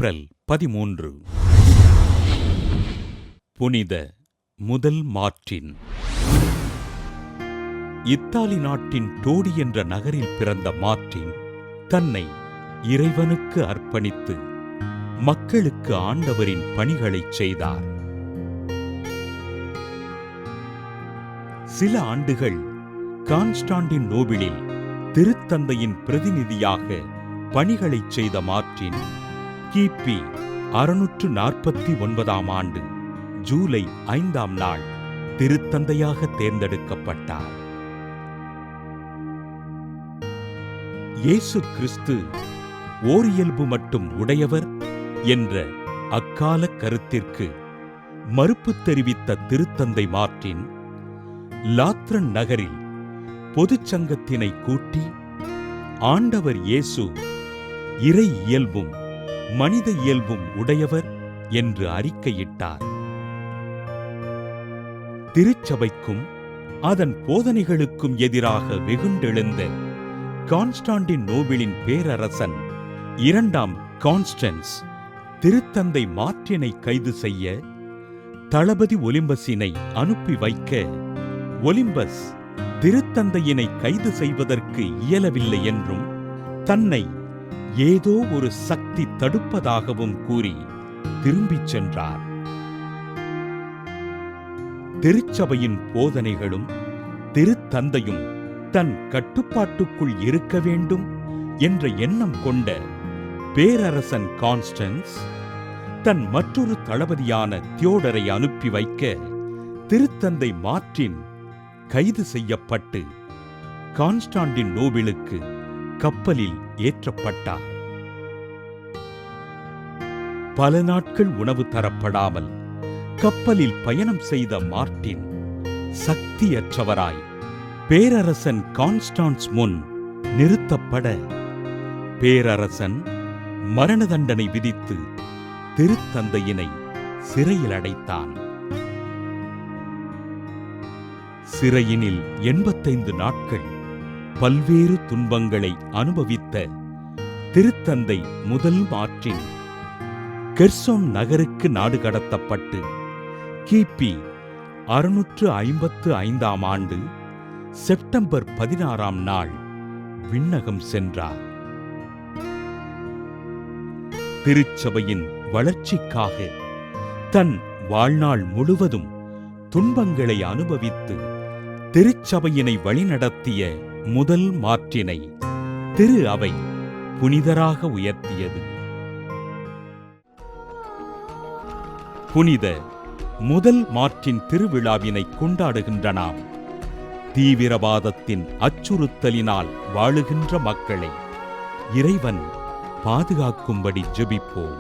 April 13. புனித முதல் Martin. Italy நாட்டின் டோடி என்ற நகரில் பிறந்த மார்ட்டின் தன்னை இறைவனுக்கு அர்ப்பணித்து மக்களுக்கு ஆண்டவரின் பணிகளைச் செய்தார். சில ஆண்டுகள் கான்ஸ்டாண்டினோபிளில் திருத்தந்தையின் பிரதிநிதியாக பணிகளைச் செய்த மார்ட்டின் கிபி 649ஆம் ஆண்டு ஜூலை 5ஆம் நாள் திருத்தந்தையாக தேர்ந்தெடுக்கப்பட்டார். இயேசு கிறிஸ்து ஓரியல்பு மட்டும் உடையவர் என்ற அக்கால கருத்திற்கு மறுப்பு தெரிவித்த திருத்தந்தை மார்ட்டின் லாத்ரன் நகரில் பொதுச்சங்கத்தினை கூட்டி ஆண்டவர் இயேசு இறை இயல்பும் மனித இயல்பும் உடையவர் என்று அறிக்கையிட்டார். திருச்சபைக்கும் அதன் போதனைகளுக்கும் எதிராக வெகுண்டெழுந்த கான்ஸ்டாண்டினோபிளின் பேரரசன் 2ஆம் கான்ஸ்டன்ஸ் திருத்தந்தை மார்ட்டினை கைது செய்ய தளபதி ஒலிம்பஸினை அனுப்பி வைக்க, ஒலிம்பஸ் திருத்தந்தையினை கைது செய்வதற்கு இயலவில்லை என்றும் தன்னை ஏதோ ஒரு சக்தி தடுப்பதாகவும் கூறி திரும்பிச் சென்றார். திருச்சபையின் போதனைகளும் திருத்தந்தையும் தன் கட்டுப்பாட்டுக்குள் இருக்க வேண்டும் என்ற எண்ணம் கொண்ட பேரரசன் கான்ஸ்டன்ஸ் தன் மற்றொரு தளபதியான தியோடரை அனுப்பி வைக்க திருத்தந்தை மார்ட்டின் கைது செய்யப்பட்டு கான்ஸ்டாண்டினோபிளுக்கு கப்பலில் ஏற்றப்பட்டார். பல நாட்கள் உணவு தரப்படாமல் கப்பலில் பயணம் செய்த மார்ட்டின் சக்தியற்றவராய் பேரரசன் கான்ஸ்டான்ஸ் முன் நிறுத்தப்பட, பேரரசன் மரண தண்டனை விதித்து திருத்தந்தையினை சிறையில் அடைத்தான். சிறையினில் 85 நாட்கள் பல்வேறு துன்பங்களை அனுபவித்த திருத்தந்தை முதல் மார்ட்டின் கெர்சோன் நகருக்கு நாடு கடத்தப்பட்டு கிபி 655ஆம் ஆண்டு செப்டம்பர் 16ஆம் நாள் விண்ணகம் சென்றார். திருச்சபையின் வளர்ச்சிக்காக தன் வாழ்நாள் முழுவதும் துன்பங்களை அனுபவித்து திருச்சபையினை வழிநடத்திய முதல் மார்ட்டினை திரு அவை புனிதராக உயர்த்தியது. புனித முதல் மார்ட்டின் திருவிழாவினை கொண்டாடுகின்ற நாம் தீவிரவாதத்தின் அச்சுறுத்தலினால் வாழுகின்ற மக்களை இறைவன் பாதுகாக்கும்படி ஜெபிப்போம்.